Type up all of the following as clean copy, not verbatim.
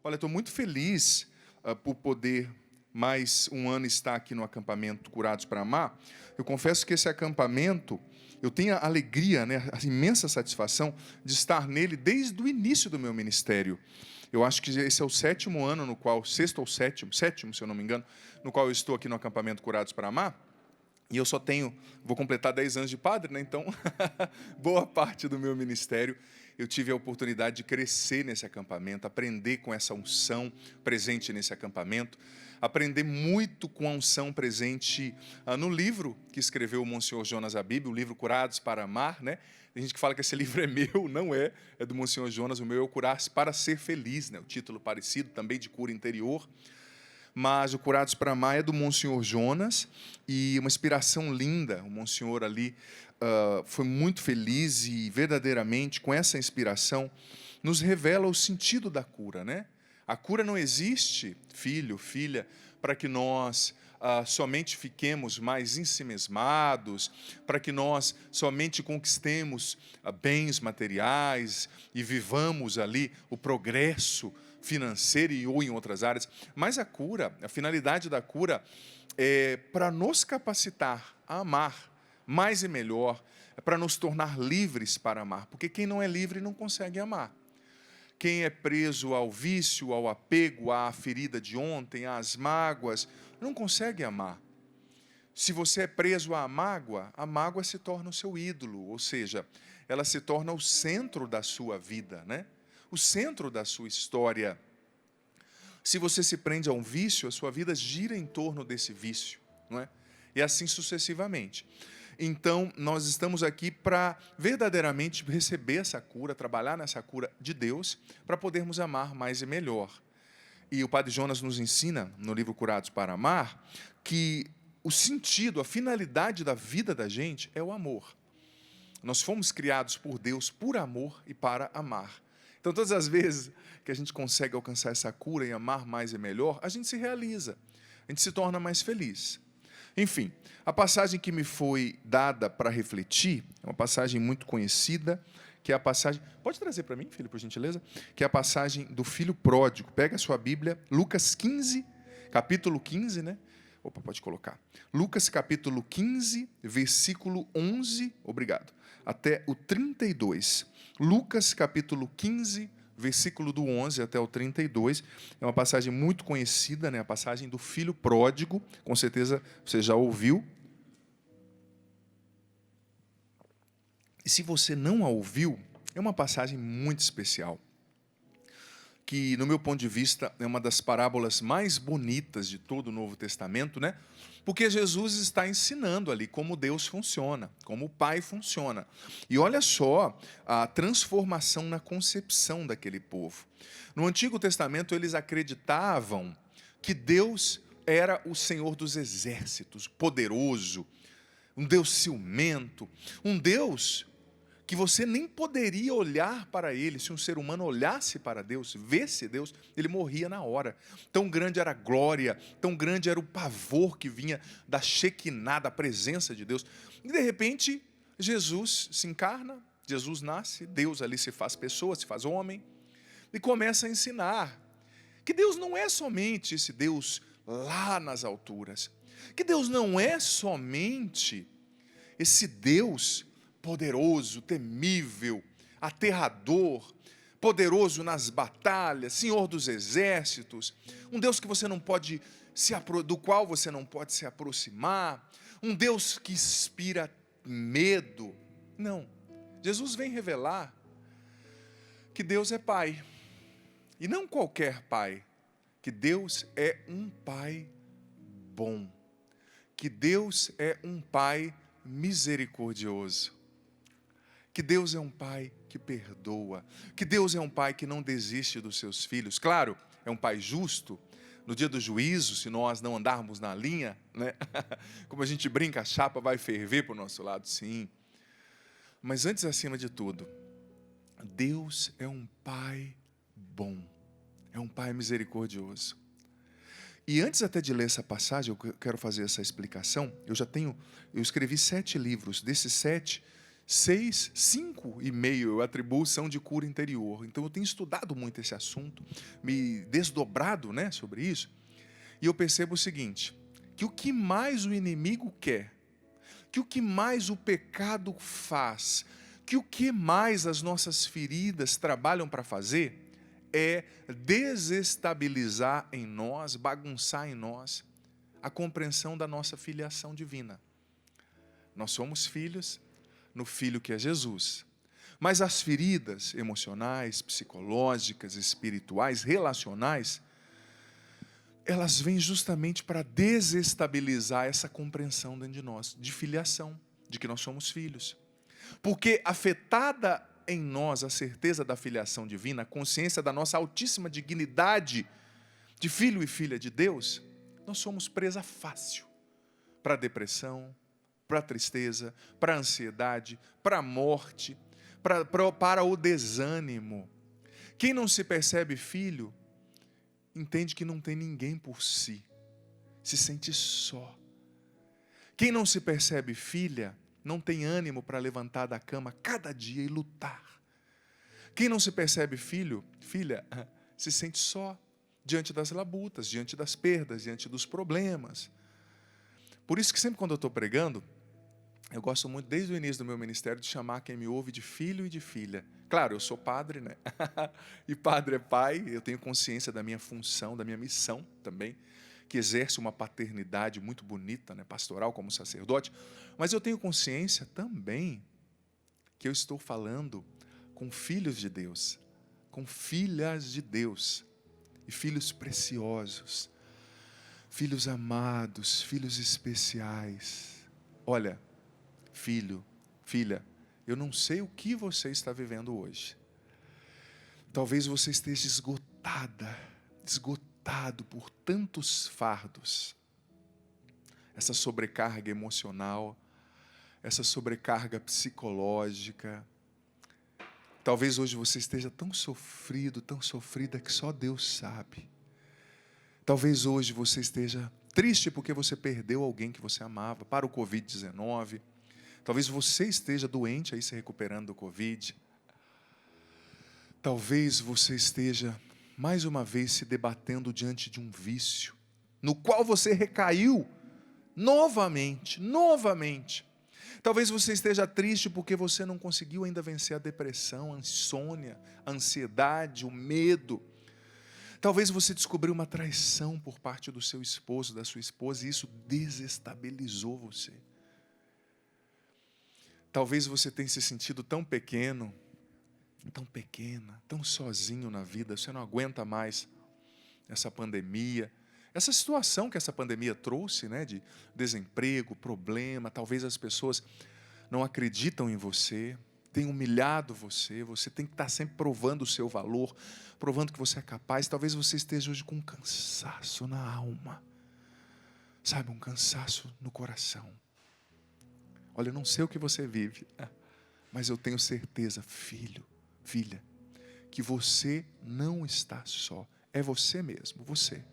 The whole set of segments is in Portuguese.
Olha, estou muito feliz por poder mais um ano estar aqui no acampamento Curados para Amar. Eu confesso que esse acampamento, eu tenho a alegria, né, a imensa satisfação de estar nele desde o início do meu ministério. Eu acho que esse é o sétimo ano no qual, sexto ou sétimo, se eu não me engano, no qual eu estou aqui no acampamento Curados para Amar. E eu só tenho, vou completar 10 anos de padre, né? Então, boa parte do meu ministério, eu tive a oportunidade de crescer nesse acampamento, aprender com essa unção presente nesse acampamento, aprender muito com a unção presente no livro que escreveu o Monsenhor Jonas Abib, o livro Curados para Amar, né? Tem gente que fala que esse livro é meu, não é, é do Monsenhor Jonas, o meu é o Curar-se para Ser Feliz, né? O título parecido, também de cura interior. Mas o Curados para Amar é do Monsenhor Jonas, e uma inspiração linda. O Monsenhor ali foi muito feliz e, verdadeiramente, com essa inspiração, nos revela o sentido da cura, né? A cura não existe, filho, filha, para que nós somente fiquemos mais ensimesmados, para que nós somente conquistemos bens materiais e vivamos ali o progresso financeiro ou em outras áreas. Mas a cura, a finalidade da cura é para nos capacitar a amar mais e melhor, para nos tornar livres para amar, porque quem não é livre não consegue amar. Quem é preso ao vício, ao apego, à ferida de ontem, às mágoas, não consegue amar. Se você é preso à mágoa, a mágoa se torna o seu ídolo, ou seja, ela se torna o centro da sua vida, né? O centro da sua história. Se você se prende a um vício, a sua vida gira em torno desse vício, não é? E assim sucessivamente. Então, nós estamos aqui para verdadeiramente receber essa cura, trabalhar nessa cura de Deus, para podermos amar mais e melhor. E o Padre Jonas nos ensina, no livro Curados para Amar, que o sentido, a finalidade da vida da gente é o amor. Nós fomos criados por Deus por amor e para amar. Então, todas as vezes que a gente consegue alcançar essa cura e amar mais e melhor, a gente se realiza, a gente se torna mais feliz. Enfim, a passagem que me foi dada para refletir é uma passagem muito conhecida, que é a passagem... Pode trazer para mim, filho, por gentileza? Que é a passagem do filho pródigo. Pega a sua Bíblia, Lucas 15, capítulo 15, né? Opa, pode colocar. Lucas, capítulo 15, versículo 11, obrigado, até o 32. Lucas, capítulo 15, versículo do 11 até o 32, é uma passagem muito conhecida, né? A passagem do filho pródigo, com certeza você já ouviu. E se você não a ouviu, é uma passagem muito especial, que, no meu ponto de vista, é uma das parábolas mais bonitas de todo o Novo Testamento, né? Porque Jesus está ensinando ali como Deus funciona, como o Pai funciona. E olha só a transformação na concepção daquele povo. No Antigo Testamento, eles acreditavam que Deus era o Senhor dos exércitos, poderoso, um Deus ciumento, um Deus que você nem poderia olhar para ele. Se um ser humano olhasse para Deus, visse Deus, ele morria na hora. Tão grande era a glória, tão grande era o pavor que vinha da Shekinah, da presença de Deus. E de repente, Jesus se encarna, Jesus nasce, Deus ali se faz pessoa, se faz homem, e começa a ensinar que Deus não é somente esse Deus lá nas alturas, que Deus não é somente esse Deus poderoso, temível, aterrador, poderoso nas batalhas, Senhor dos exércitos, um Deus que você não pode do qual você não pode se aproximar, um Deus que inspira medo. Não. Jesus vem revelar que Deus é Pai. E não qualquer Pai, que Deus é um Pai bom, que Deus é um Pai misericordioso, que Deus é um Pai que perdoa, que Deus é um Pai que não desiste dos seus filhos. Claro, é um Pai justo. No dia do juízo, se nós não andarmos na linha, né? Como a gente brinca, a chapa vai ferver para o nosso lado, sim. Mas antes, acima de tudo, Deus é um Pai bom, é um Pai misericordioso. E antes até de ler essa passagem, eu quero fazer essa explicação. Eu escrevi 7 livros. Desses 7, 5,5 eu atribuo são de cura interior. Então eu tenho estudado muito esse assunto, me desdobrado, né, sobre isso, e eu percebo o seguinte, que o que mais o inimigo quer, que o que mais o pecado faz, que o que mais as nossas feridas trabalham para fazer, é desestabilizar em nós, bagunçar em nós, a compreensão da nossa filiação divina. Nós somos filhos no Filho que é Jesus. Mas as feridas emocionais, psicológicas, espirituais, relacionais, elas vêm justamente para desestabilizar essa compreensão dentro de nós, de filiação, de que nós somos filhos. Porque afetada em nós a certeza da filiação divina, a consciência da nossa altíssima dignidade de filho e filha de Deus, nós somos presa fácil para a depressão, para a tristeza, para a ansiedade, para a morte, para o desânimo. Quem não se percebe filho, entende que não tem ninguém por si, se sente só. Quem não se percebe filha, não tem ânimo para levantar da cama cada dia e lutar. Quem não se percebe filho, filha, se sente só diante das labutas, diante das perdas, diante dos problemas. Por isso que sempre quando eu estou pregando, eu gosto muito, desde o início do meu ministério, de chamar quem me ouve de filho e de filha. Claro, eu sou padre, né? E padre é pai, eu tenho consciência da minha função, da minha missão também, que exerce uma paternidade muito bonita, né? Pastoral, como sacerdote. Mas eu tenho consciência também que eu estou falando com filhos de Deus, com filhas de Deus, e filhos preciosos, filhos amados, filhos especiais. Olha, filho, filha, eu não sei o que você está vivendo hoje. Talvez você esteja esgotado por tantos fardos. Essa sobrecarga emocional, essa sobrecarga psicológica. Talvez hoje você esteja tão sofrido, tão sofrida, que só Deus sabe. Talvez hoje você esteja triste porque você perdeu alguém que você amava para o Covid-19. Talvez você esteja doente aí se recuperando do Covid. Talvez você esteja, mais uma vez, se debatendo diante de um vício, no qual você recaiu novamente. Talvez você esteja triste porque você não conseguiu ainda vencer a depressão, a insônia, a ansiedade, o medo. Talvez você descobriu uma traição por parte do seu esposo, da sua esposa, e isso desestabilizou você. Talvez você tenha se sentido tão pequeno, tão pequena, tão sozinho na vida, você não aguenta mais essa pandemia, essa situação que essa pandemia trouxe, né, de desemprego, problema. Talvez as pessoas não acreditam em você, têm humilhado você, você tem que estar sempre provando o seu valor, provando que você é capaz. Talvez você esteja hoje com um cansaço na alma, sabe, um cansaço no coração. Olha, eu não sei o que você vive, mas eu tenho certeza, filho, filha, que você não está só. É você mesmo, você.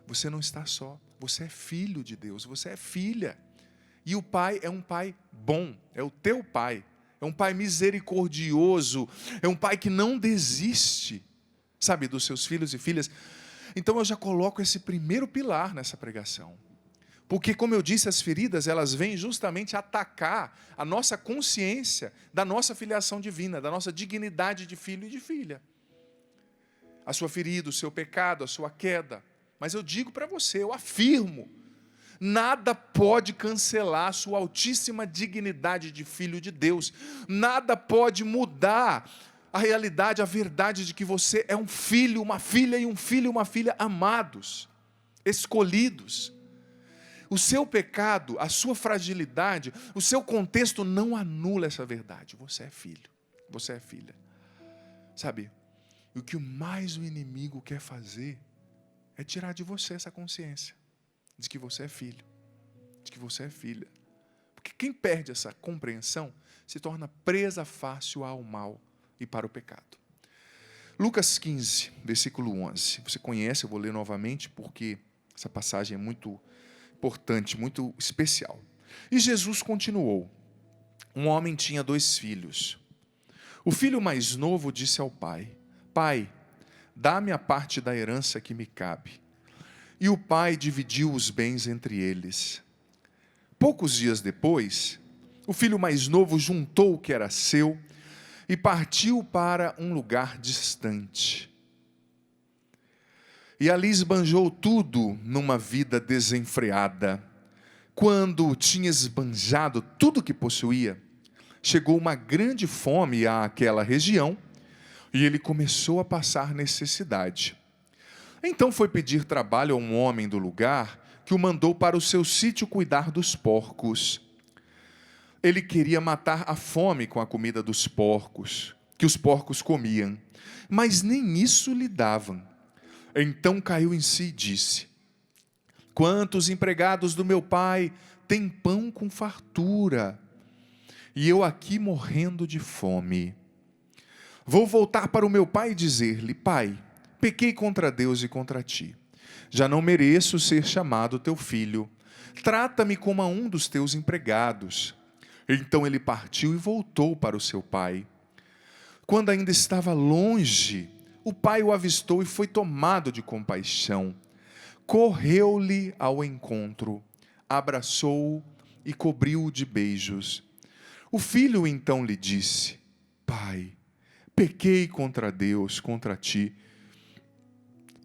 Você não está só. Você é filho de Deus, você é filha. E o pai é um pai bom, é o teu pai. É um pai misericordioso, é um pai que não desiste, sabe, dos seus filhos e filhas. Então eu já coloco esse primeiro pilar nessa pregação. Porque, como eu disse, as feridas, elas vêm justamente atacar a nossa consciência da nossa filiação divina, da nossa dignidade de filho e de filha. A sua ferida, o seu pecado, a sua queda. Mas eu digo para você, eu afirmo, nada pode cancelar a sua altíssima dignidade de filho de Deus. Nada pode mudar a realidade, a verdade de que você é um filho, uma filha e um filho e uma filha amados, escolhidos. O seu pecado, a sua fragilidade, o seu contexto não anula essa verdade. Você é filho, você é filha. Sabe, e o que mais o inimigo quer fazer é tirar de você essa consciência de que você é filho, de que você é filha. Porque quem perde essa compreensão se torna presa fácil ao mal e para o pecado. Lucas 15, versículo 11. Você conhece, eu vou ler novamente porque essa passagem é muito importante, muito especial. E Jesus continuou: Um homem tinha 2 filhos. O filho mais novo disse ao pai: Pai, dá-me a parte da herança que me cabe. E o pai dividiu os bens entre eles. Poucos dias depois, o filho mais novo juntou o que era seu e partiu para um lugar distante. E ali esbanjou tudo numa vida desenfreada. Quando tinha esbanjado tudo que possuía, chegou uma grande fome àquela região e ele começou a passar necessidade. Então foi pedir trabalho a um homem do lugar que o mandou para o seu sítio cuidar dos porcos. Ele queria matar a fome com a comida dos porcos, que os porcos comiam, mas nem isso lhe davam. Então caiu em si e disse: Quantos empregados do meu pai têm pão com fartura, e eu aqui morrendo de fome. Vou voltar para o meu pai e dizer-lhe: Pai, pequei contra Deus e contra ti. Já não mereço ser chamado teu filho. Trata-me como a um dos teus empregados. Então ele partiu e voltou para o seu pai. Quando ainda estava longe, o pai o avistou e foi tomado de compaixão. Correu-lhe ao encontro, abraçou-o e cobriu-o de beijos. O filho então lhe disse: Pai, pequei contra Deus, contra ti.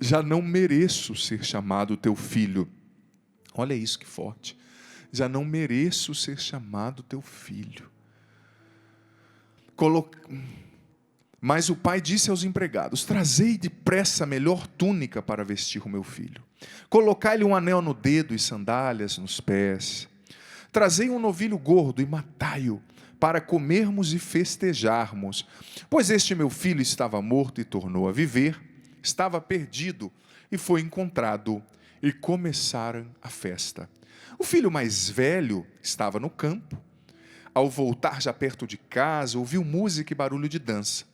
Já não mereço ser chamado teu filho. Olha isso que forte. Já não mereço ser chamado teu filho. Mas o pai disse aos empregados: Trazei depressa a melhor túnica para vestir o meu filho. Colocai-lhe um anel no dedo e sandálias nos pés. Trazei um novilho gordo e matai-o, para comermos e festejarmos. Pois este meu filho estava morto e tornou a viver, estava perdido e foi encontrado, e começaram a festa. O filho mais velho estava no campo. Ao voltar já perto de casa, ouviu música e barulho de dança.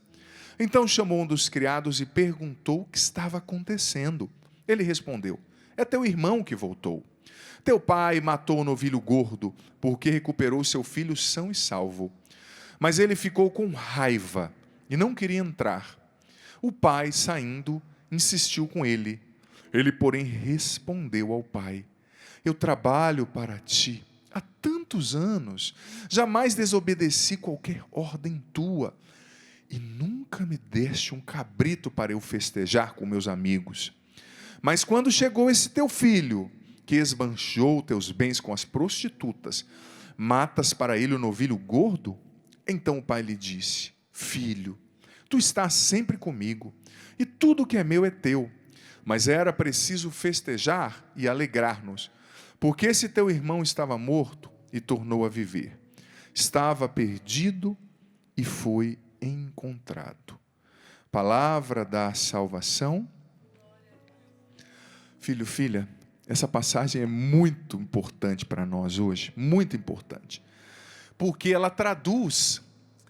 Então chamou um dos criados e perguntou o que estava acontecendo. Ele respondeu: É teu irmão que voltou. Teu pai matou o novilho gordo, porque recuperou seu filho são e salvo. Mas ele ficou com raiva e não queria entrar. O pai, saindo, insistiu com ele. Ele, porém, respondeu ao pai: Eu trabalho para ti há tantos anos, jamais desobedeci qualquer ordem tua, e nunca me deste um cabrito para eu festejar com meus amigos. Mas quando chegou esse teu filho, que esbanjou teus bens com as prostitutas, matas para ele o novilho gordo? Então o pai lhe disse: Filho, tu estás sempre comigo, e tudo que é meu é teu. Mas era preciso festejar e alegrar-nos, porque esse teu irmão estava morto e tornou a viver. Estava perdido e foi encontrado. Palavra da salvação. Filho, filha, essa passagem é muito importante para nós hoje, muito importante, porque ela traduz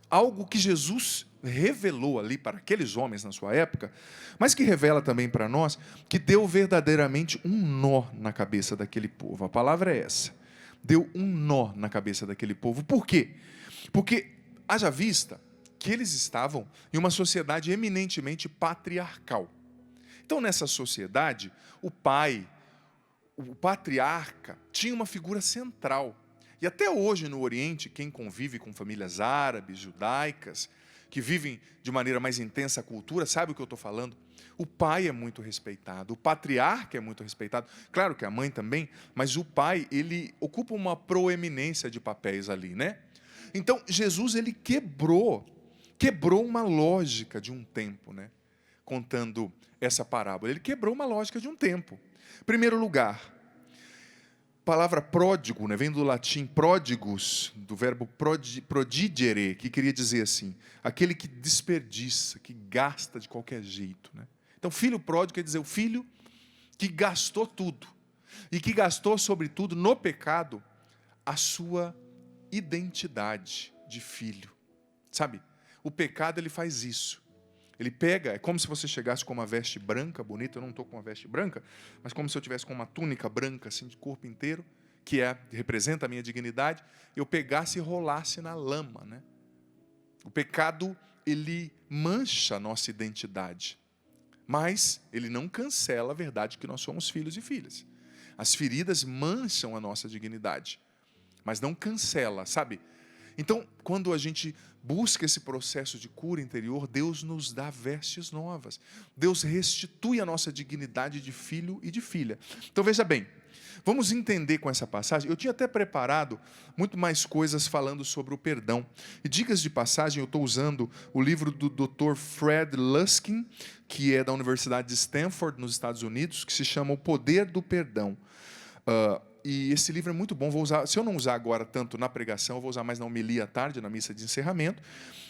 algo que Jesus revelou ali para aqueles homens na sua época, mas que revela também para nós, que deu verdadeiramente um nó na cabeça daquele povo. A palavra é essa: deu um nó na cabeça daquele povo. Por quê? Porque, haja vista que eles estavam em uma sociedade eminentemente patriarcal. Então, nessa sociedade, o pai, o patriarca, tinha uma figura central. E até hoje no Oriente, quem convive com famílias árabes, judaicas, que vivem de maneira mais intensa a cultura, sabe o que eu estou falando? O pai é muito respeitado, o patriarca é muito respeitado, claro que a mãe também, mas o pai, ele ocupa uma proeminência de papéis ali, né? Então, Jesus, ele quebrou uma lógica de um tempo, né? Contando essa parábola, ele quebrou uma lógica de um tempo. Em primeiro lugar, a palavra pródigo, né, vem do latim pródigos, do verbo prodigere, que queria dizer assim, aquele que desperdiça, que gasta de qualquer jeito, né? Então, filho pródigo quer dizer o filho que gastou tudo, e que gastou, sobretudo, no pecado, a sua identidade de filho. Sabe? O pecado, ele faz isso. Ele pega, é como se você chegasse com uma veste branca, bonita. Eu não estou com uma veste branca, mas como se eu tivesse com uma túnica branca, assim, de corpo inteiro. representa a minha dignidade, eu pegasse e rolasse na lama, né? O pecado, ele mancha a nossa identidade, mas ele não cancela a verdade que nós somos filhos e filhas. As feridas mancham a nossa dignidade, mas não cancela, sabe? Então, quando a gente busca esse processo de cura interior, Deus nos dá vestes novas. Deus restitui a nossa dignidade de filho e de filha. Então, veja bem, vamos entender com essa passagem. Eu tinha até preparado muito mais coisas falando sobre o perdão. E dicas de passagem, eu estou usando o livro do Dr. Fred Luskin, que é da Universidade de Stanford, nos Estados Unidos, que se chama O Poder do Perdão. E esse livro é muito bom. Vou usar, se eu não usar agora tanto na pregação, eu vou usar mais na homilia à tarde, na missa de encerramento.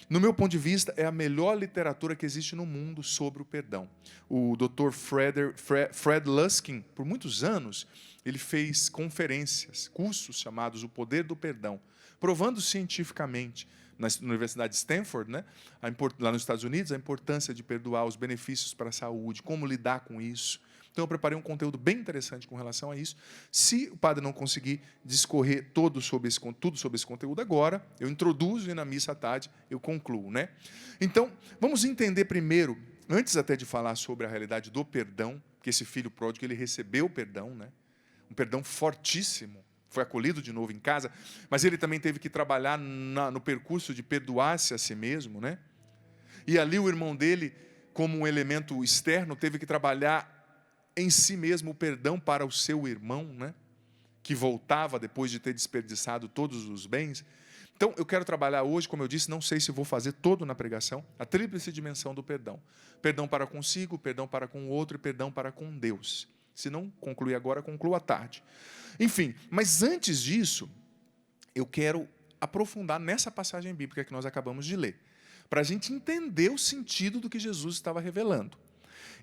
No meu ponto de vista, é a melhor literatura que existe no mundo sobre o perdão. O Dr. Fred Luskin, por muitos anos, ele fez conferências, cursos chamados O Poder do Perdão, provando cientificamente, na Universidade de Stanford, né, lá nos Estados Unidos, a importância de perdoar, os benefícios para a saúde, como lidar com isso. Então, eu preparei um conteúdo bem interessante com relação a isso. Se o padre não conseguir discorrer tudo sobre esse conteúdo agora, eu introduzo e na missa à tarde eu concluo, né? Então, vamos entender primeiro, antes até de falar sobre a realidade do perdão, que esse filho pródigo, ele recebeu o perdão, né? Um perdão fortíssimo, foi acolhido de novo em casa, mas ele também teve que trabalhar no percurso de perdoar-se a si mesmo, né? E ali o irmão dele, como um elemento externo, teve que trabalhar em si mesmo o perdão para o seu irmão, né? Que voltava depois de ter desperdiçado todos os bens. Então, eu quero trabalhar hoje, como eu disse, não sei se vou fazer todo na pregação, a tríplice dimensão do perdão. Perdão para consigo, perdão para com o outro e perdão para com Deus. Se não concluir agora, concluo à tarde. Enfim, mas antes disso, eu quero aprofundar nessa passagem bíblica que nós acabamos de ler, para a gente entender o sentido do que Jesus estava revelando.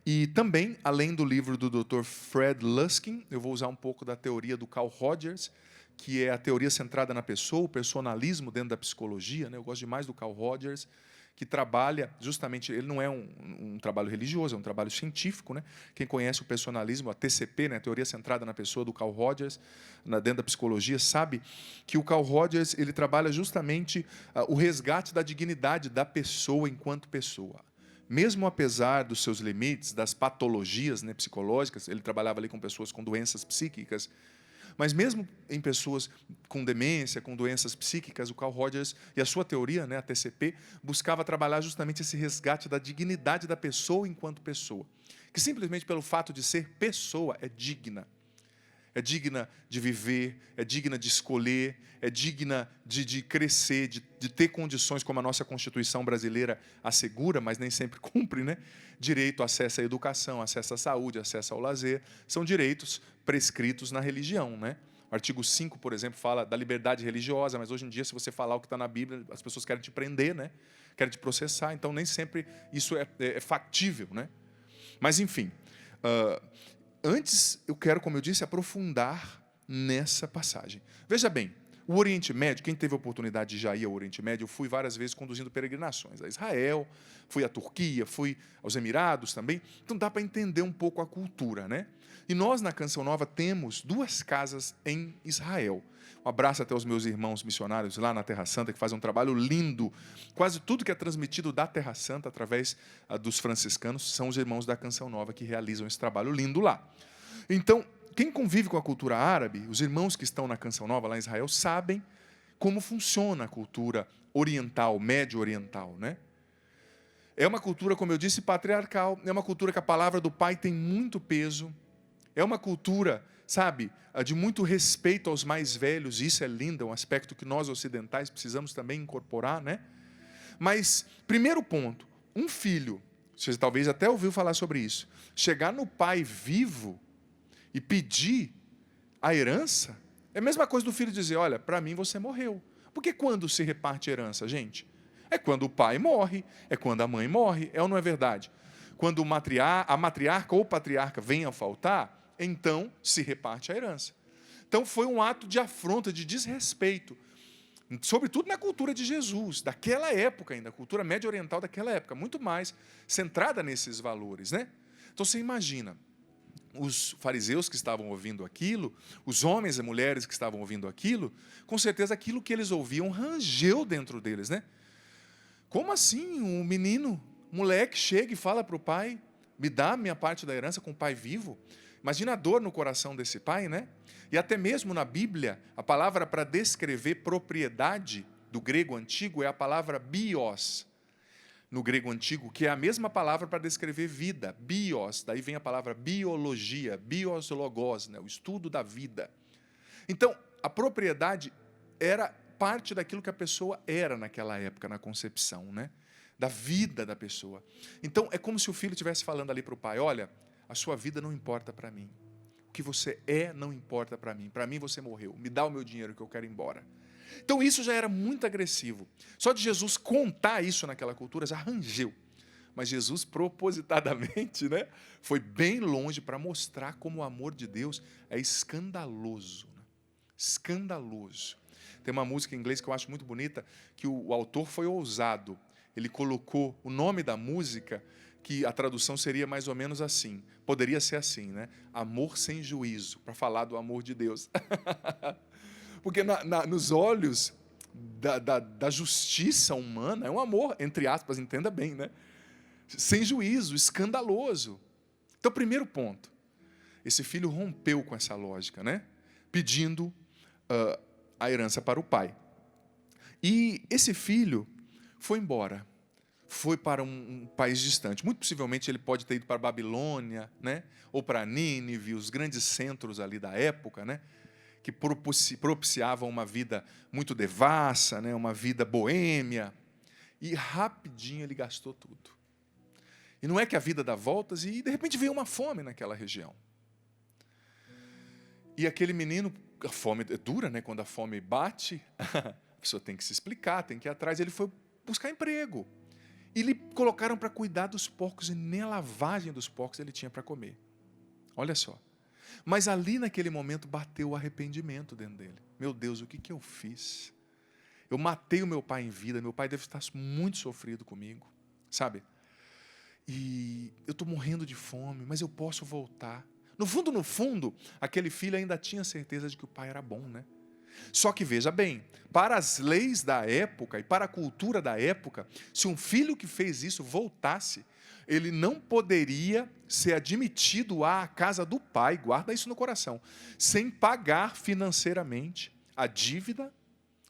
E também, além do livro do Dr. Fred Luskin, eu vou usar um pouco da teoria do Carl Rogers, que é a teoria centrada na pessoa, o personalismo dentro da psicologia, né? Eu gosto demais do Carl Rogers, que trabalha justamente, ele não é um trabalho religioso, é um trabalho científico, né? Quem conhece o personalismo, a TCP, né? A teoria centrada na pessoa do Carl Rogers, dentro da psicologia, sabe que o Carl Rogers, ele trabalha justamente o resgate da dignidade da pessoa enquanto pessoa. Mesmo apesar dos seus limites, das patologias, né, psicológicas, ele trabalhava ali com pessoas com doenças psíquicas, mas mesmo em pessoas com demência, com doenças psíquicas, o Carl Rogers e a sua teoria, né, a TCP, buscava trabalhar justamente esse resgate da dignidade da pessoa enquanto pessoa, que simplesmente pelo fato de ser pessoa é digna. É digna de viver, é digna de escolher, é digna de crescer, de ter condições como a nossa Constituição brasileira assegura, mas nem sempre cumpre, né? Direito, acesso à educação, acesso à saúde, acesso ao lazer, são direitos prescritos na religião, né? O artigo 5, por exemplo, fala da liberdade religiosa, mas hoje em dia, se você falar o que está na Bíblia, as pessoas querem te prender, né? Querem te processar, então nem sempre isso é factível, né? Mas, enfim... Antes, eu quero, como eu disse, aprofundar nessa passagem. Veja bem, o Oriente Médio, quem teve a oportunidade de já ir ao Oriente Médio, eu fui várias vezes conduzindo peregrinações a Israel, fui à Turquia, fui aos Emirados também, então dá para entender um pouco a cultura, né? E nós, na Canção Nova, temos 2 casas em Israel. Um abraço até os meus irmãos missionários lá na Terra Santa, que fazem um trabalho lindo. Quase tudo que é transmitido da Terra Santa, através dos franciscanos, são os irmãos da Canção Nova que realizam esse trabalho lindo lá. Então, quem convive com a cultura árabe, os irmãos que estão na Canção Nova, lá em Israel, sabem como funciona a cultura oriental, médio-oriental, né? É uma cultura, como eu disse, patriarcal, é uma cultura que a palavra do pai tem muito peso, é uma cultura, sabe, de muito respeito aos mais velhos, e isso é lindo, é um aspecto que nós ocidentais precisamos também incorporar, né? Mas, primeiro ponto, um filho, você talvez até ouviu falar sobre isso, chegar no pai vivo e pedir a herança, é a mesma coisa do filho dizer, olha, para mim você morreu. Porque quando se reparte a herança, gente? É quando o pai morre, é quando a mãe morre, é ou não é verdade? Quando a matriarca ou o patriarca vem a faltar, então se reparte a herança. Então foi um ato de afronta, de desrespeito, sobretudo na cultura de Jesus, daquela época ainda, a cultura média oriental daquela época, muito mais centrada nesses valores, né? Então você imagina, os fariseus que estavam ouvindo aquilo, os homens e mulheres que estavam ouvindo aquilo, com certeza aquilo que eles ouviam rangeu dentro deles, né? Como assim um menino, moleque, chega e fala para o pai, me dá a minha parte da herança com o pai vivo? Imagina a dor no coração desse pai, né? E até mesmo na Bíblia, a palavra para descrever propriedade do grego antigo é a palavra bios, no grego antigo, que é a mesma palavra para descrever vida, bios, daí vem a palavra biologia, bios logos, né? O estudo da vida. Então, a propriedade era parte daquilo que a pessoa era naquela época, na concepção, né? Da vida da pessoa. Então, é como se o filho estivesse falando ali para o pai, olha, a sua vida não importa para mim. O que você é não importa para mim. Para mim você morreu. Me dá o meu dinheiro que eu quero ir embora. Então isso já era muito agressivo. Só de Jesus contar isso naquela cultura já rangeu. Mas Jesus propositadamente, né, foi bem longe para mostrar como o amor de Deus é escandaloso. Né? Escandaloso. Tem uma música em inglês que eu acho muito bonita, que o autor foi ousado. Ele colocou o nome da música, que a tradução seria mais ou menos assim. Poderia ser assim, né? Amor sem juízo, para falar do amor de Deus. Porque nos olhos da justiça humana, é um amor, entre aspas, entenda bem, né? Sem juízo, escandaloso. Então, primeiro ponto, esse filho rompeu com essa lógica, né? Pedindo a herança para o pai. E esse filho foi embora, foi para um país distante. Muito possivelmente ele pode ter ido para a Babilônia, né? Ou para Nínive, os grandes centros ali da época, né? Que propiciavam uma vida muito devassa, né? Uma vida boêmia. E rapidinho ele gastou tudo. E não é que a vida dá voltas, e de repente veio uma fome naquela região. E aquele menino, a fome é dura, né? Quando a fome bate, a pessoa tem que se explicar, tem que ir atrás. Ele foi buscar emprego. E lhe colocaram para cuidar dos porcos, e nem a lavagem dos porcos ele tinha para comer. Olha só. Mas ali naquele momento bateu o arrependimento dentro dele. Meu Deus, o que eu fiz? Eu matei o meu pai em vida, meu pai deve estar muito sofrido comigo, sabe? E eu estou morrendo de fome, mas eu posso voltar. No fundo, aquele filho ainda tinha certeza de que o pai era bom, né? Só que veja bem, para as leis da época e para a cultura da época, se um filho que fez isso voltasse, ele não poderia ser admitido à casa do pai, guarda isso no coração, sem pagar financeiramente a dívida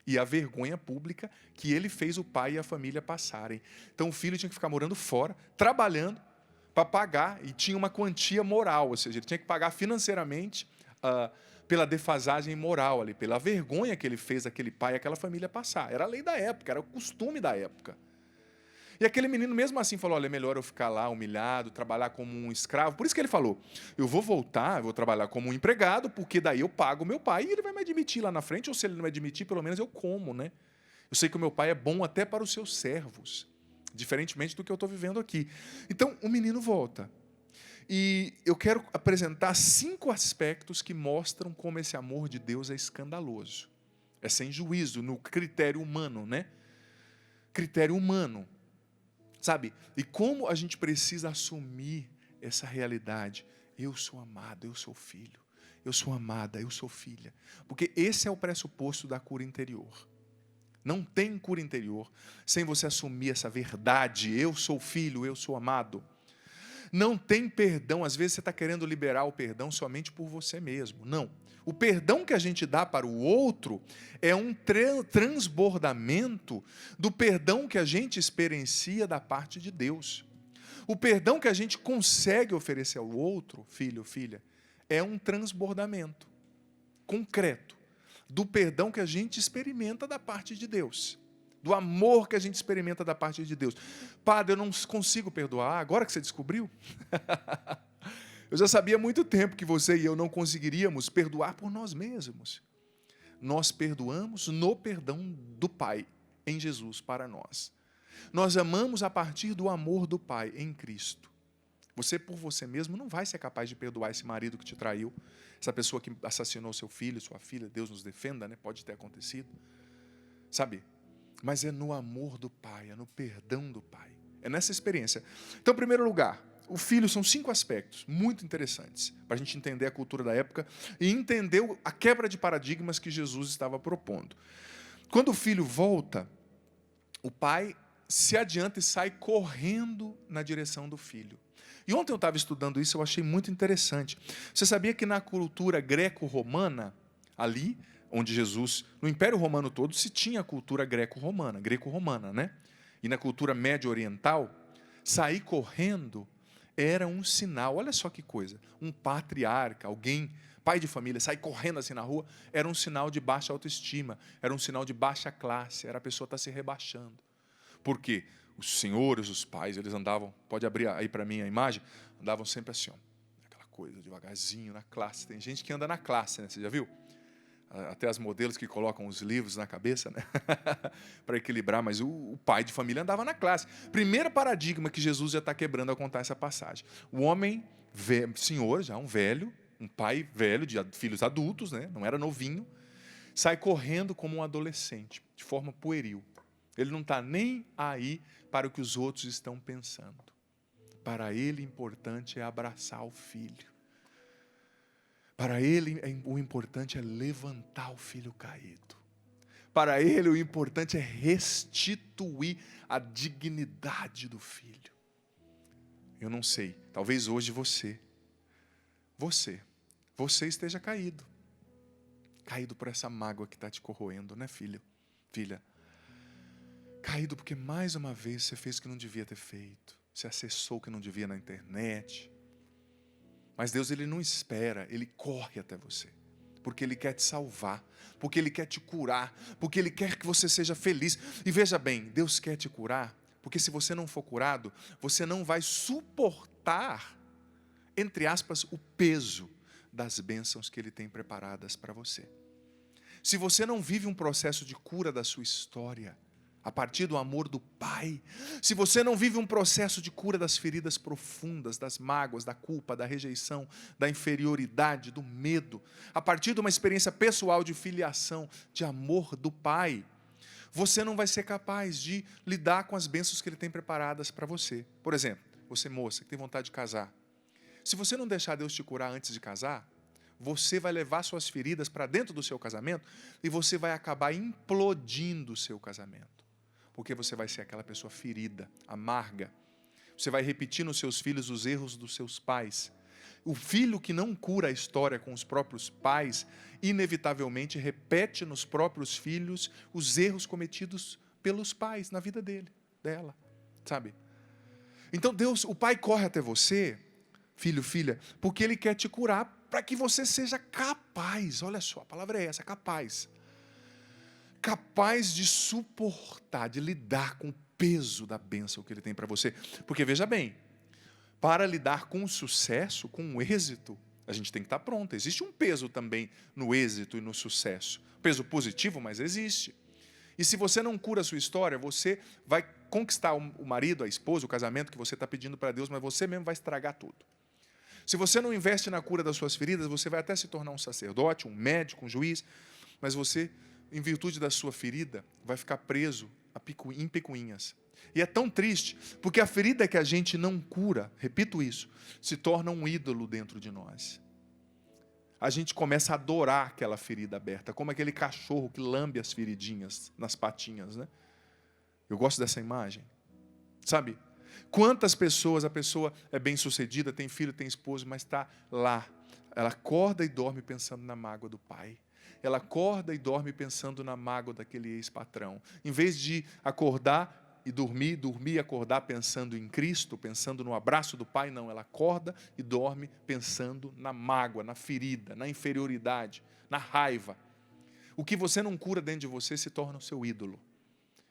e a vergonha pública que ele fez o pai e a família passarem. Então o filho tinha que ficar morando fora, trabalhando para pagar, e tinha uma quantia moral, ou seja, ele tinha que pagar financeiramente pela defasagem moral ali, pela vergonha que ele fez aquele pai e aquela família passar. Era a lei da época, era o costume da época. E aquele menino mesmo assim falou, olha, é melhor eu ficar lá humilhado, trabalhar como um escravo. Por isso que ele falou, eu vou voltar, eu vou trabalhar como um empregado, porque daí eu pago o meu pai e ele vai me admitir lá na frente, ou se ele não me admitir, pelo menos eu como, né? Eu sei que o meu pai é bom até para os seus servos, diferentemente do que eu estou vivendo aqui. Então, o menino volta. E eu quero apresentar 5 aspectos que mostram como esse amor de Deus é escandaloso. É sem juízo, no critério humano, né? Critério humano. Sabe? E como a gente precisa assumir essa realidade. Eu sou amado, eu sou filho. Eu sou amada, eu sou filha. Porque esse é o pressuposto da cura interior. Não tem cura interior sem você assumir essa verdade. Eu sou filho, eu sou amado. Não tem perdão. Às vezes você está querendo liberar o perdão somente por você mesmo. Não. O perdão que a gente dá para o outro é um transbordamento do perdão que a gente experiencia da parte de Deus. O perdão que a gente consegue oferecer ao outro, filho ou filha, é um transbordamento concreto do perdão que a gente experimenta da parte de Deus. Do amor que a gente experimenta da parte de Deus. Padre, eu não consigo perdoar. Agora que você descobriu? Eu já sabia há muito tempo que você e eu não conseguiríamos perdoar por nós mesmos. Nós perdoamos no perdão do Pai, em Jesus, para nós. Nós amamos a partir do amor do Pai, em Cristo. Você, por você mesmo, não vai ser capaz de perdoar esse marido que te traiu, essa pessoa que assassinou seu filho, sua filha, Deus nos defenda, né? Pode ter acontecido. Sabe? Mas é no amor do Pai, é no perdão do Pai. É nessa experiência. Então, em primeiro lugar, o filho são 5 aspectos muito interessantes para a gente entender a cultura da época e entender a quebra de paradigmas que Jesus estava propondo. Quando o filho volta, o pai se adianta e sai correndo na direção do filho. E ontem eu estava estudando isso, eu achei muito interessante. Você sabia que na cultura greco-romana, ali onde Jesus, no Império Romano todo, se tinha a cultura greco-romana, né? E na cultura médio-oriental, sair correndo era um sinal. Olha só que coisa. Um patriarca, alguém, pai de família, sair correndo assim na rua, era um sinal de baixa autoestima, era um sinal de baixa classe, era a pessoa estar se rebaixando. Por quê? Os senhores, os pais, eles andavam, pode abrir aí para mim a imagem, andavam sempre assim, ó, aquela coisa, devagarzinho, na classe. Tem gente que anda na classe, né? Você já viu? Até as modelos que colocam os livros na cabeça, né? Para equilibrar, mas o pai de família andava na classe. Primeiro paradigma que Jesus já está quebrando ao contar essa passagem. O homem, senhor, já um velho, um pai velho, de filhos adultos, né? Não era novinho, sai correndo como um adolescente, de forma pueril. Ele não está nem aí para o que os outros estão pensando. Para ele, o importante é abraçar o filho. Para ele, o importante é levantar o filho caído. Para ele, o importante é restituir a dignidade do filho. Eu não sei, talvez hoje você esteja caído. Caído por essa mágoa que está te corroendo, né, filho? Filha. Caído porque mais uma vez você fez o que não devia ter feito. Você acessou o que não devia na internet. Mas Deus, Ele não espera, Ele corre até você. Porque Ele quer te salvar, porque Ele quer te curar, porque Ele quer que você seja feliz. E veja bem, Deus quer te curar, porque se você não for curado, você não vai suportar, entre aspas, o peso das bênçãos que Ele tem preparadas para você. Se você não vive um processo de cura da sua história, a partir do amor do Pai, se você não vive um processo de cura das feridas profundas, das mágoas, da culpa, da rejeição, da inferioridade, do medo, a partir de uma experiência pessoal de filiação, de amor do Pai, você não vai ser capaz de lidar com as bênçãos que Ele tem preparadas para você. Por exemplo, você moça que tem vontade de casar, se você não deixar Deus te curar antes de casar, você vai levar suas feridas para dentro do seu casamento e você vai acabar implodindo o seu casamento. Porque você vai ser aquela pessoa ferida, amarga. Você vai repetir nos seus filhos os erros dos seus pais. O filho que não cura a história com os próprios pais, inevitavelmente repete nos próprios filhos os erros cometidos pelos pais na vida dela, sabe? Então Deus, o Pai corre até você, filho, filha, porque Ele quer te curar para que você seja capaz, olha só, a palavra é essa, capaz de suportar, de lidar com o peso da bênção que Ele tem para você. Porque veja bem, para lidar com o sucesso, com o êxito, a gente tem que estar pronto. Existe um peso também no êxito e no sucesso. Peso positivo, mas existe. E se você não cura a sua história, você vai conquistar o marido, a esposa, o casamento que você está pedindo para Deus, mas você mesmo vai estragar tudo. Se você não investe na cura das suas feridas, você vai até se tornar um sacerdote, um médico, um juiz, mas você, em virtude da sua ferida, vai ficar preso em picuinhas. E é tão triste, porque a ferida que a gente não cura, repito isso, se torna um ídolo dentro de nós. A gente começa a adorar aquela ferida aberta, como aquele cachorro que lambe as feridinhas nas patinhas, né? Eu gosto dessa imagem. Sabe? Quantas pessoas, a pessoa é bem-sucedida, tem filho, tem esposo, mas está lá. Ela acorda e dorme pensando na mágoa do pai. Ela acorda e dorme pensando na mágoa daquele ex-patrão. Em vez de acordar e dormir e acordar pensando em Cristo, pensando no abraço do Pai, não. Ela acorda e dorme pensando na mágoa, na ferida, na inferioridade, na raiva. O que você não cura dentro de você se torna o seu ídolo.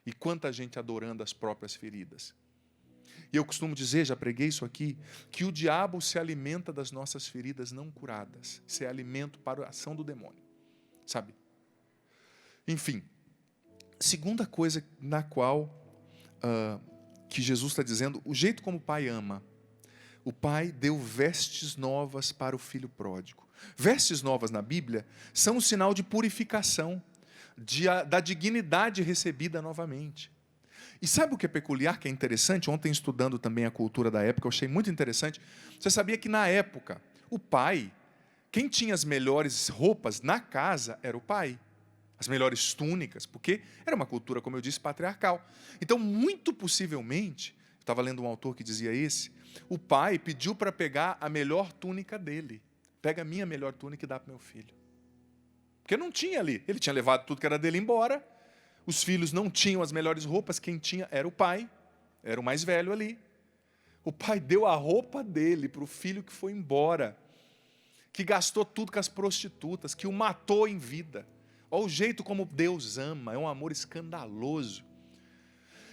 E quanta gente adorando as próprias feridas. E eu costumo dizer, já preguei isso aqui, que o diabo se alimenta das nossas feridas não curadas. Isso é alimento para a ação do demônio. Sabe? Enfim, segunda coisa na qual que Jesus está dizendo, o jeito como o Pai ama. O Pai deu vestes novas para o filho pródigo. Vestes novas na Bíblia são um sinal de purificação, da dignidade recebida novamente. E sabe o que é peculiar, que é interessante? Ontem, estudando também a cultura da época, eu achei muito interessante. Você sabia que, na época, o pai, quem tinha as melhores roupas na casa era o pai. As melhores túnicas, porque era uma cultura, como eu disse, patriarcal. Então, muito possivelmente, eu estava lendo um autor que dizia o pai pediu para pegar a melhor túnica dele. Pega a minha melhor túnica e dá para meu filho. Porque não tinha ali. Ele tinha levado tudo que era dele embora. Os filhos não tinham as melhores roupas. Quem tinha era o pai. Era o mais velho ali. O pai deu a roupa dele para o filho que foi embora. Que gastou tudo com as prostitutas. Que o matou em vida. Olha o jeito como Deus ama. É um amor escandaloso.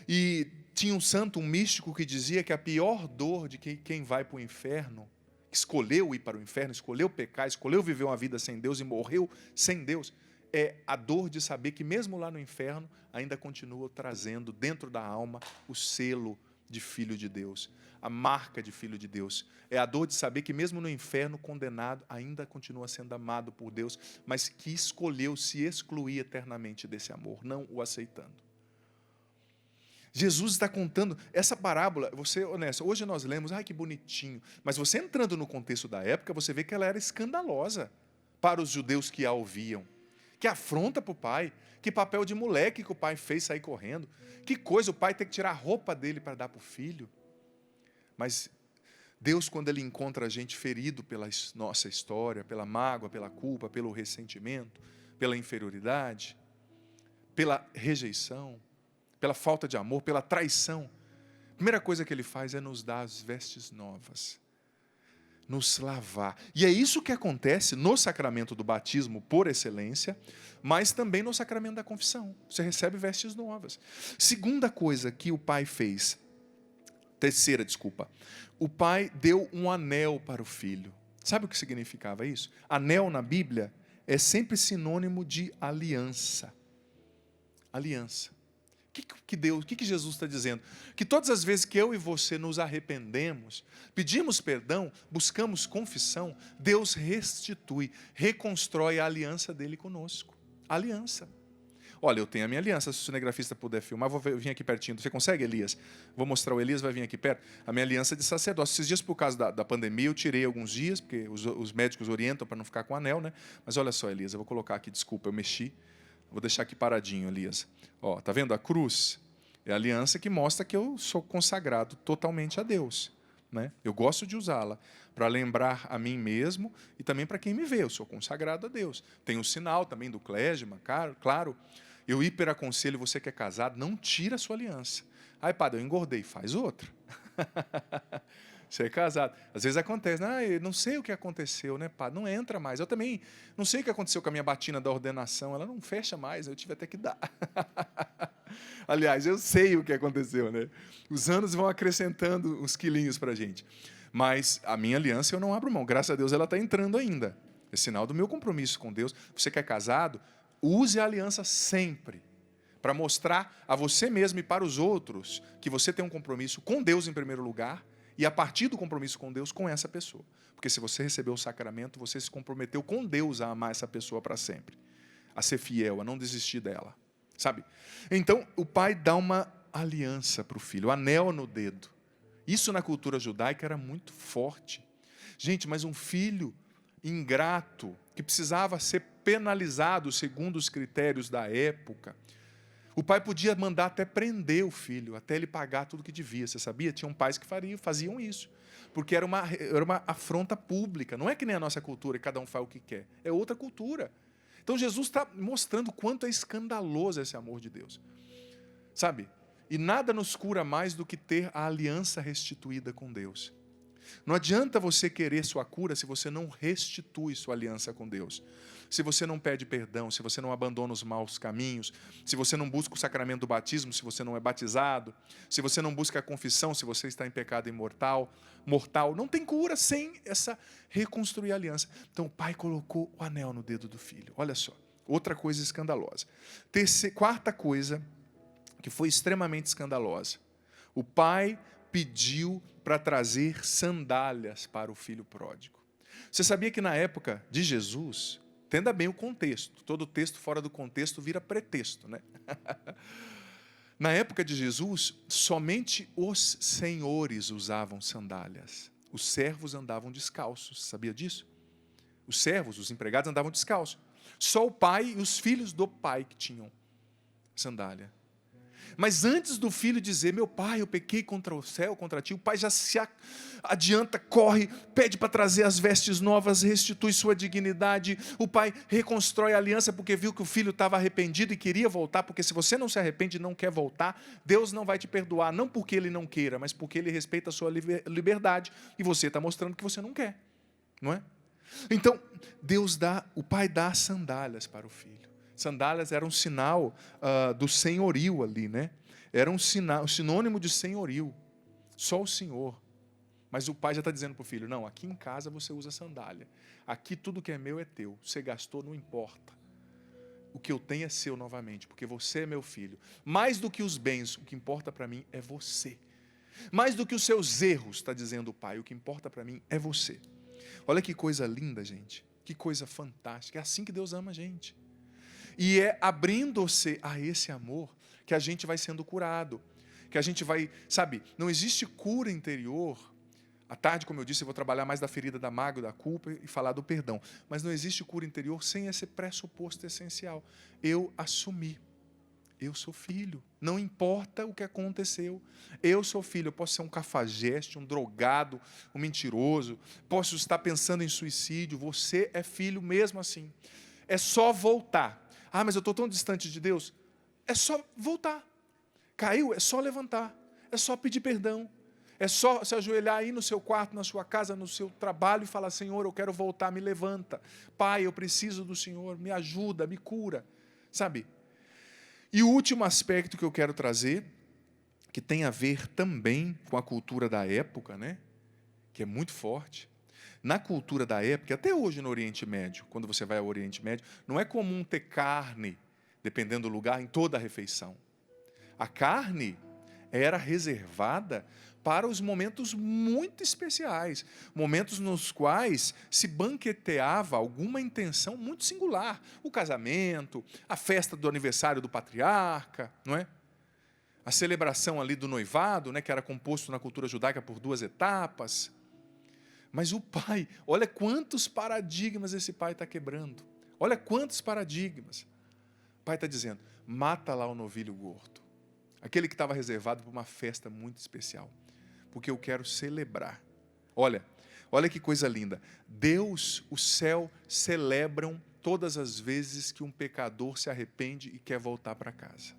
E tinha um santo, um místico, que dizia que a pior dor de quem vai para o inferno, que escolheu ir para o inferno, escolheu pecar, escolheu viver uma vida sem Deus e morreu sem Deus, é a dor de saber que mesmo lá no inferno, ainda continua trazendo dentro da alma o selo de filho de Deus, a marca de filho de Deus. É a dor de saber que mesmo no inferno, condenado, ainda continua sendo amado por Deus, mas que escolheu se excluir eternamente desse amor, não o aceitando. Jesus está contando essa parábola, vou ser honesto, hoje nós lemos, ai que bonitinho, mas você entrando no contexto da época, você vê que ela era escandalosa para os judeus que a ouviam. Que afronta para o pai, que papel de moleque que o pai fez sair correndo, que coisa, o pai tem que tirar a roupa dele para dar para o filho. Mas Deus, quando Ele encontra a gente ferido pela nossa história, pela mágoa, pela culpa, pelo ressentimento, pela inferioridade, pela rejeição, pela falta de amor, pela traição, a primeira coisa que Ele faz é nos dar as vestes novas, nos lavar. E é isso que acontece no sacramento do batismo, por excelência, mas também no sacramento da confissão. Você recebe vestes novas. Segunda coisa que o pai fez, terceira, desculpa, o pai deu um anel para o filho. Sabe o que significava isso? Anel na Bíblia é sempre sinônimo de aliança. Aliança. O que Jesus está dizendo? Que todas as vezes que eu e você nos arrependemos, pedimos perdão, buscamos confissão, Deus restitui, reconstrói a aliança dele conosco. Aliança. Olha, eu tenho a minha aliança, se o cinegrafista puder filmar, vou vir aqui pertinho. Você consegue, Elias? Vou mostrar o Elias, vai vir aqui perto. A minha aliança de sacerdócio. Esses dias, por causa da pandemia, eu tirei alguns dias, porque os médicos orientam para não ficar com anel, né? Mas olha só, Elias, eu vou colocar aqui, desculpa, eu mexi. Vou deixar aqui paradinho, Elias. Ó, tá vendo? A cruz é a aliança que mostra que eu sou consagrado totalmente a Deus. Né? Eu gosto de usá-la para lembrar a mim mesmo e também para quem me vê. Eu sou consagrado a Deus. Tem o sinal também do clésima, claro. Eu hiperaconselho você que é casado, não tira a sua aliança. Ai, padre, eu engordei, faz outra. Você é casado. Às vezes acontece, eu não sei o que aconteceu, né, padre? Não entra mais. Eu também não sei o que aconteceu com a minha batina da ordenação, ela não fecha mais, eu tive até que dar. Aliás, eu sei o que aconteceu, né? Os anos vão acrescentando uns quilinhos para a gente. Mas a minha aliança eu não abro mão. Graças a Deus ela está entrando ainda. É sinal do meu compromisso com Deus. Você que é casado, use a aliança sempre, para mostrar a você mesmo e para os outros que você tem um compromisso com Deus em primeiro lugar, e a partir do compromisso com Deus, com essa pessoa. Porque se você recebeu o sacramento, você se comprometeu com Deus a amar essa pessoa para sempre. A ser fiel, a não desistir dela. Sabe? Então, o pai dá uma aliança para o filho, o anel no dedo. Isso na cultura judaica era muito forte. Gente, mas um filho ingrato, que precisava ser penalizado segundo os critérios da época, o pai podia mandar até prender o filho, até ele pagar tudo que devia. Você sabia? Tinham pais que faziam isso. Porque era uma afronta pública. Não é que nem a nossa cultura, que cada um faz o que quer. É outra cultura. Então Jesus está mostrando o quanto é escandaloso esse amor de Deus. Sabe? E nada nos cura mais do que ter a aliança restituída com Deus. Não adianta você querer sua cura se você não restitui sua aliança com Deus. Se você não pede perdão, se você não abandona os maus caminhos, se você não busca o sacramento do batismo, se você não é batizado, se você não busca a confissão, se você está em pecado mortal, não tem cura sem essa reconstruir a aliança. Então o pai colocou o anel no dedo do filho. Olha só, outra coisa escandalosa. Quarta coisa que foi extremamente escandalosa. O pai pediu para trazer sandálias para o filho pródigo. Você sabia que na época de Jesus, entenda bem o contexto, todo texto fora do contexto vira pretexto, né? Na época de Jesus, somente os senhores usavam sandálias. Os servos andavam descalços, sabia disso? Os servos, os empregados andavam descalços. Só o pai e os filhos do pai que tinham sandália. Mas antes do filho dizer, meu pai, eu pequei contra o céu, contra ti, o pai já se adianta, corre, pede para trazer as vestes novas, restitui sua dignidade. O pai reconstrói a aliança porque viu que o filho estava arrependido e queria voltar, porque se você não se arrepende e não quer voltar, Deus não vai te perdoar, não porque Ele não queira, mas porque Ele respeita a sua liberdade e você está mostrando que você não quer, não é? Então, o pai dá sandálias para o filho. Sandálias era um sinal do senhorio ali, né? Era um sinônimo de senhorio. Só o Senhor. Mas o pai já está dizendo para o filho, não, aqui em casa você usa sandália. Aqui tudo que é meu é teu. Você gastou, não importa. O que eu tenho é seu novamente, porque você é meu filho. Mais do que os bens, o que importa para mim é você. Mais do que os seus erros, está dizendo o pai, o que importa para mim é você. Olha que coisa linda, gente. Que coisa fantástica. É assim que Deus ama a gente. E é abrindo-se a esse amor que a gente vai sendo curado. Que a gente vai, sabe, não existe cura interior. À tarde, como eu disse, eu vou trabalhar mais da ferida da mágoa, da culpa e falar do perdão. Mas não existe cura interior sem esse pressuposto essencial. Eu assumi. Eu sou filho. Não importa o que aconteceu. Eu sou filho. Eu posso ser um cafajeste, um drogado, um mentiroso. Posso estar pensando em suicídio. Você é filho mesmo assim. É só voltar. Ah, mas eu estou tão distante de Deus. É só voltar. Caiu, é só levantar. É só pedir perdão. É só se ajoelhar aí no seu quarto, na sua casa, no seu trabalho e falar, Senhor, eu quero voltar, me levanta. Pai, eu preciso do Senhor, me ajuda, me cura. Sabe? E o último aspecto que eu quero trazer, que tem a ver também com a cultura da época, né? Que é muito forte. Na cultura da época, até hoje no Oriente Médio, quando você vai ao Oriente Médio, não é comum ter carne, dependendo do lugar, em toda a refeição. A carne era reservada para os momentos muito especiais, momentos nos quais se banqueteava alguma intenção muito singular. O casamento, a festa do aniversário do patriarca, não é? A celebração ali do noivado, né, que era composto na cultura judaica por 2 etapas. Mas o pai, olha quantos paradigmas esse pai está quebrando. Olha quantos paradigmas. O pai está dizendo, mata lá o novilho gordo. Aquele que estava reservado para uma festa muito especial. Porque eu quero celebrar. Olha que coisa linda. Deus, o céu, celebram todas as vezes que um pecador se arrepende e quer voltar para casa.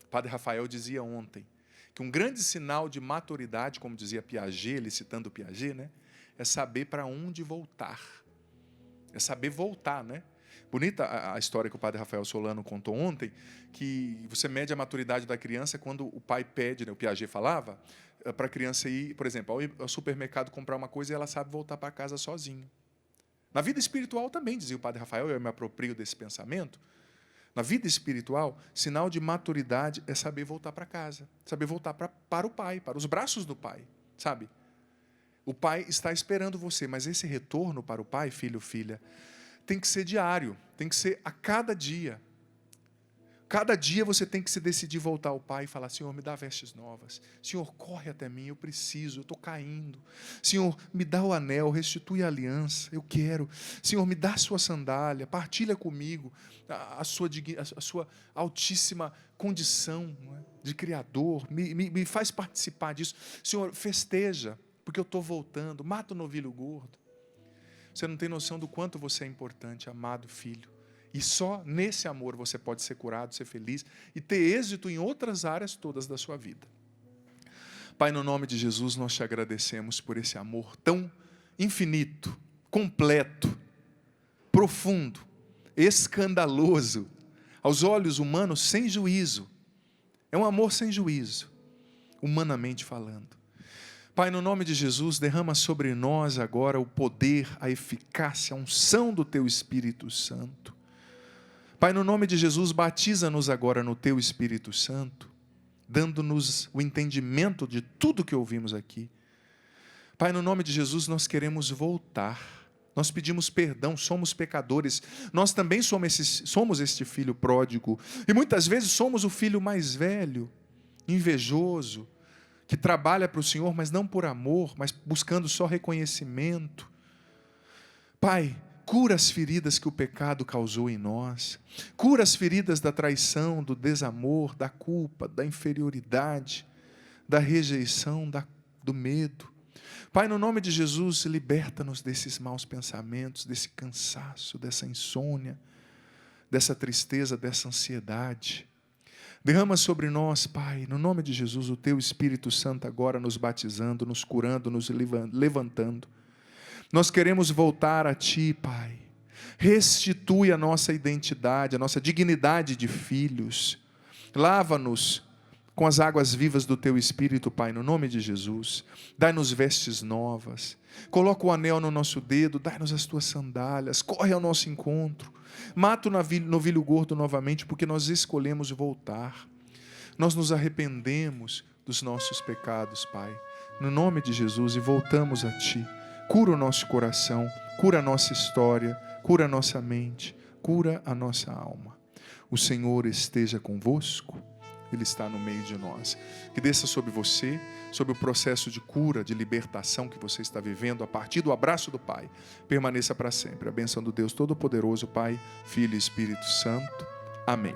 O Padre Rafael dizia ontem que um grande sinal de maturidade, como dizia Piaget, ele citando Piaget, né? É saber para onde voltar. É saber voltar, né? Bonita a história que o Padre Rafael Solano contou ontem, que você mede a maturidade da criança quando o pai pede, né, o Piaget falava, para a criança ir, por exemplo, ao supermercado comprar uma coisa e ela sabe voltar para casa sozinha. Na vida espiritual também, dizia o Padre Rafael, eu me aproprio desse pensamento. Na vida espiritual, sinal de maturidade é saber voltar para casa, saber voltar para o pai, para os braços do pai, sabe? O pai está esperando você, mas esse retorno para o pai, filho, filha, tem que ser diário, tem que ser a cada dia. Cada dia você tem que se decidir voltar ao pai e falar, Senhor, me dá vestes novas. Senhor, corre até mim, eu preciso, eu estou caindo. Senhor, me dá o anel, restitui a aliança, eu quero. Senhor, me dá a sua sandália, partilha comigo a sua altíssima condição, não é, de Criador. Me faz participar disso. Senhor, festeja, porque eu estou voltando. Mata o novilho gordo. Você não tem noção do quanto você é importante, amado filho. E só nesse amor você pode ser curado, ser feliz e ter êxito em outras áreas todas da sua vida. Pai, no nome de Jesus, nós te agradecemos por esse amor tão infinito, completo, profundo, escandaloso, aos olhos humanos sem juízo. É um amor sem juízo, humanamente falando. Pai, no nome de Jesus, derrama sobre nós agora o poder, a eficácia, a unção do Teu Espírito Santo. Pai, no nome de Jesus, batiza-nos agora no Teu Espírito Santo, dando-nos o entendimento de tudo que ouvimos aqui. Pai, no nome de Jesus, nós queremos voltar. Nós pedimos perdão, somos pecadores. Nós também somos este filho pródigo. E muitas vezes somos o filho mais velho, invejoso, que trabalha para o Senhor, mas não por amor, mas buscando só reconhecimento. Pai, cura as feridas que o pecado causou em nós. Cura as feridas da traição, do desamor, da culpa, da inferioridade, da rejeição, do medo. Pai, no nome de Jesus, liberta-nos desses maus pensamentos, desse cansaço, dessa insônia, dessa tristeza, dessa ansiedade. Derrama sobre nós, Pai, no nome de Jesus, o Teu Espírito Santo agora nos batizando, nos curando, nos levantando. Nós queremos voltar a Ti, Pai. Restitui a nossa identidade, a nossa dignidade de filhos. Lava-nos com as águas vivas do Teu Espírito, Pai, no nome de Jesus. Dai-nos vestes novas. Coloca o anel no nosso dedo, dai-nos as Tuas sandálias. Corre ao nosso encontro. Mata o novilho gordo novamente, porque nós escolhemos voltar. Nós nos arrependemos dos nossos pecados, Pai, no nome de Jesus, e voltamos a Ti. Cura o nosso coração, cura a nossa história, cura a nossa mente, cura a nossa alma. O Senhor esteja convosco. Ele está no meio de nós. Que desça sobre você, sobre o processo de cura, de libertação que você está vivendo, a partir do abraço do Pai. Permaneça para sempre. A bênção do Deus Todo-Poderoso, Pai, Filho e Espírito Santo. Amém.